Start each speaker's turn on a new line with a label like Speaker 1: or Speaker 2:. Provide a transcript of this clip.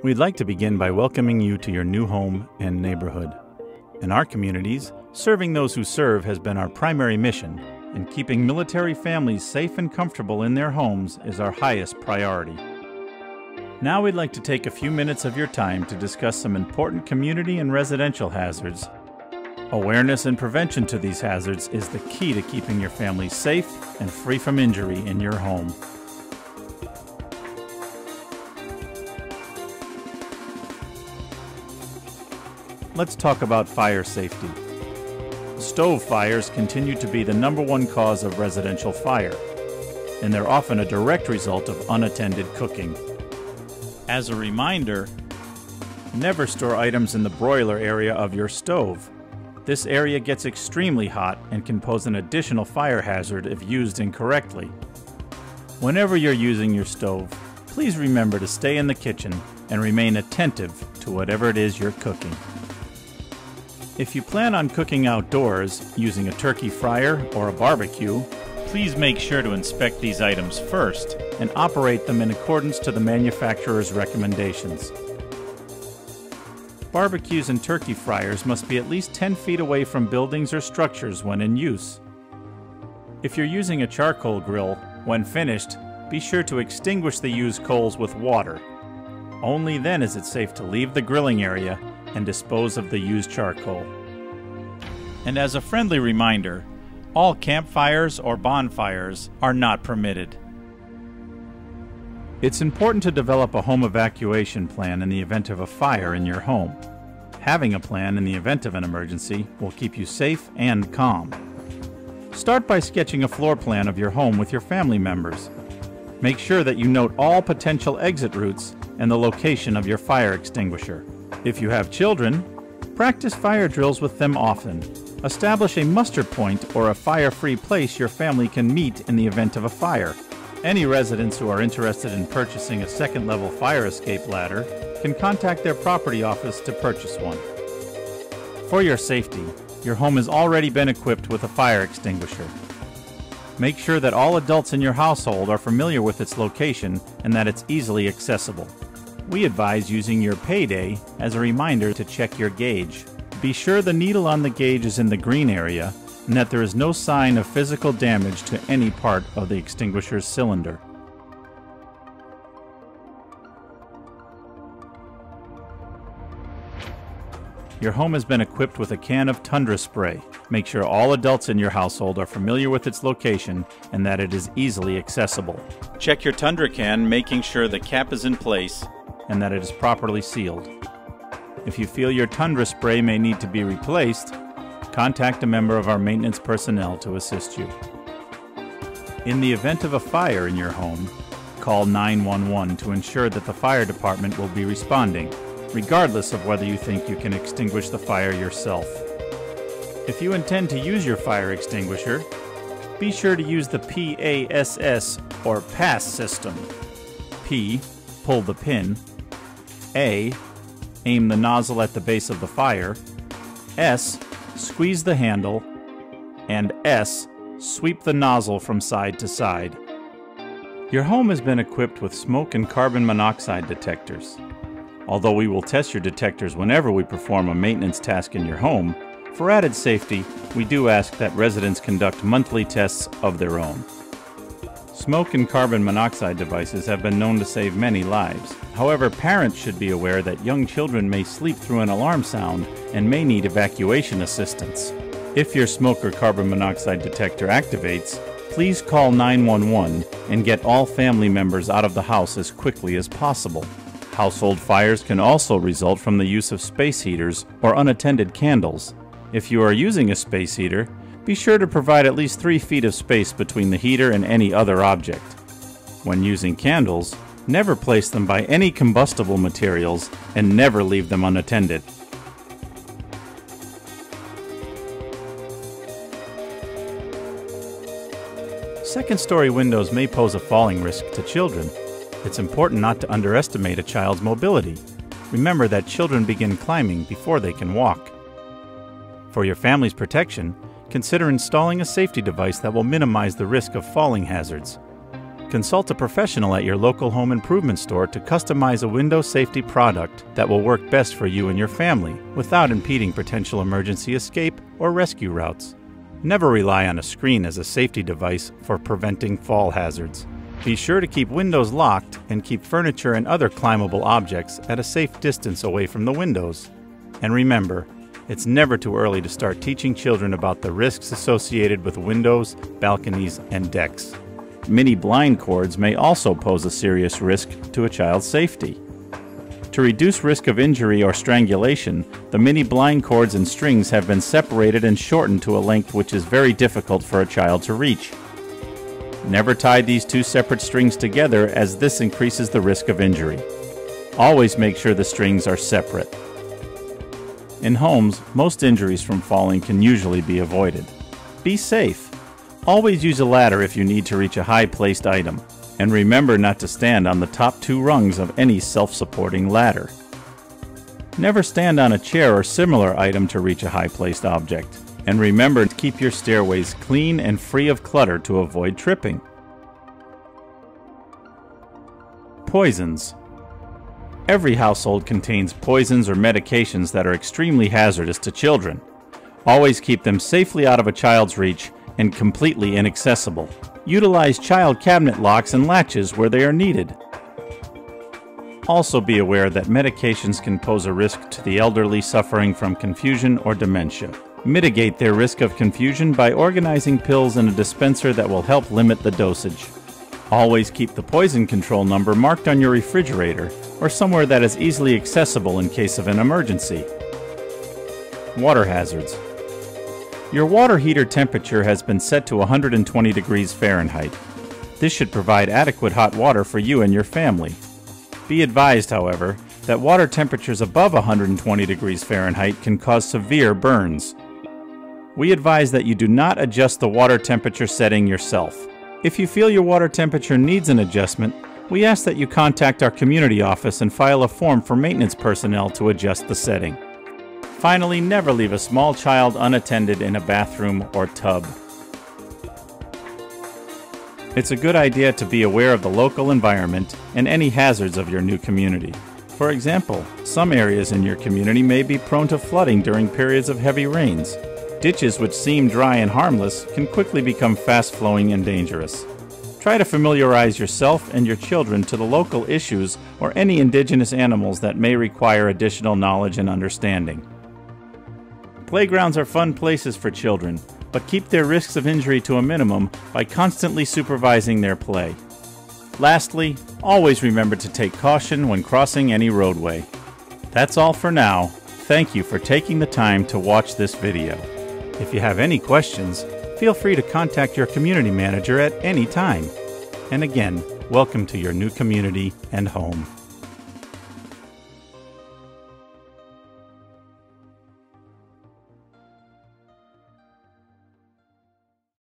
Speaker 1: We'd like to begin by welcoming you to your new home and neighborhood. In our communities, serving those who serve has been our primary mission, and keeping military families safe and comfortable in their homes is our highest priority. Now we'd like to take a few minutes of your time to discuss some important community and residential hazards. Awareness and prevention to these hazards is the key to keeping your family safe and free from injury in your home. Let's talk about fire safety. Stove fires continue to be the #1 cause of residential fire, and they're often a direct result of unattended cooking. As a reminder, never store items in the broiler area of your stove. This area gets extremely hot and can pose an additional fire hazard if used incorrectly. Whenever you're using your stove, please remember to stay in the kitchen and remain attentive to whatever it is you're cooking. If you plan on cooking outdoors using a turkey fryer or a barbecue, please make sure to inspect these items first and operate them in accordance to the manufacturer's recommendations. Barbecues and turkey fryers must be at least 10 feet away from buildings or structures when in use. If you're using a charcoal grill, when finished, be sure to extinguish the used coals with water. Only then is it safe to leave the grilling area and dispose of the used charcoal. And as a friendly reminder, all campfires or bonfires are not permitted. It's important to develop a home evacuation plan in the event of a fire in your home. Having a plan in the event of an emergency will keep you safe and calm. Start by sketching a floor plan of your home with your family members. Make sure that you note all potential exit routes and the location of your fire extinguisher. If you have children, practice fire drills with them often. Establish a muster point or a fire-free place your family can meet in the event of a fire. Any residents who are interested in purchasing a second-level fire escape ladder can contact their property office to purchase one. For your safety, your home has already been equipped with a fire extinguisher. Make sure that all adults in your household are familiar with its location and that it's easily accessible. We advise using your payday as a reminder to check your gauge. Be sure the needle on the gauge is in the green area and that there is no sign of physical damage to any part of the extinguisher's cylinder. Your home has been equipped with a can of Tundra spray. Make sure all adults in your household are familiar with its location and that it is easily accessible. Check your Tundra can, making sure the cap is in place and that it is properly sealed. If you feel your Tundra spray may need to be replaced, contact a member of our maintenance personnel to assist you. In the event of a fire in your home, call 911 to ensure that the fire department will be responding, regardless of whether you think you can extinguish the fire yourself. If you intend to use your fire extinguisher, be sure to use the PASS or PASS system. P, pull the pin. A, aim the nozzle at the base of the fire. S, squeeze the handle. And S, sweep the nozzle from side to side. Your home has been equipped with smoke and carbon monoxide detectors. Although we will test your detectors whenever we perform a maintenance task in your home, for added safety, we do ask that residents conduct monthly tests of their own. Smoke and carbon monoxide devices have been known to save many lives. However, parents should be aware that young children may sleep through an alarm sound and may need evacuation assistance. If your smoke or carbon monoxide detector activates, please call 911 and get all family members out of the house as quickly as possible. Household fires can also result from the use of space heaters or unattended candles. If you are using a space heater, be sure to provide at least 3 feet of space between the heater and any other object. When using candles, never place them by any combustible materials and never leave them unattended. Second-story windows may pose a falling risk to children. It's important not to underestimate a child's mobility. Remember that children begin climbing before they can walk. For your family's protection, consider installing a safety device that will minimize the risk of falling hazards. Consult a professional at your local home improvement store to customize a window safety product that will work best for you and your family without impeding potential emergency escape or rescue routes. Never rely on a screen as a safety device for preventing fall hazards. Be sure to keep windows locked and keep furniture and other climbable objects at a safe distance away from the windows. And remember, it's never too early to start teaching children about the risks associated with windows, balconies, and decks. Mini blind cords may also pose a serious risk to a child's safety. To reduce risk of injury or strangulation, the mini blind cords and strings have been separated and shortened to a length which is very difficult for a child to reach. Never tie these two separate strings together, as this increases the risk of injury. Always make sure the strings are separate. In homes, most injuries from falling can usually be avoided. Be safe. Always use a ladder if you need to reach a high-placed item, and remember not to stand on the top 2 rungs of any self-supporting ladder. Never stand on a chair or similar item to reach a high-placed object, and remember to keep your stairways clean and free of clutter to avoid tripping. Poisons. Every household contains poisons or medications that are extremely hazardous to children. Always keep them safely out of a child's reach and completely inaccessible. Utilize child cabinet locks and latches where they are needed. Also be aware that medications can pose a risk to the elderly suffering from confusion or dementia. Mitigate their risk of confusion by organizing pills in a dispenser that will help limit the dosage. Always keep the poison control number marked on your refrigerator or somewhere that is easily accessible in case of an emergency. Water hazards. Your water heater temperature has been set to 120 degrees Fahrenheit. This should provide adequate hot water for you and your family. Be advised, however, that water temperatures above 120 degrees Fahrenheit can cause severe burns. We advise that you do not adjust the water temperature setting yourself. If you feel your water temperature needs an adjustment, we ask that you contact our community office and file a form for maintenance personnel to adjust the setting. Finally, never leave a small child unattended in a bathroom or tub. It's a good idea to be aware of the local environment and any hazards of your new community. For example, some areas in your community may be prone to flooding during periods of heavy rains. Ditches which seem dry and harmless can quickly become fast-flowing and dangerous. Try to familiarize yourself and your children to the local issues or any indigenous animals that may require additional knowledge and understanding. Playgrounds are fun places for children, but keep their risks of injury to a minimum by constantly supervising their play. Lastly, always remember to take caution when crossing any roadway. That's all for now. Thank you for taking the time to watch this video. If you have any questions, feel free to contact your community manager at any time. And again, welcome to your new community and home.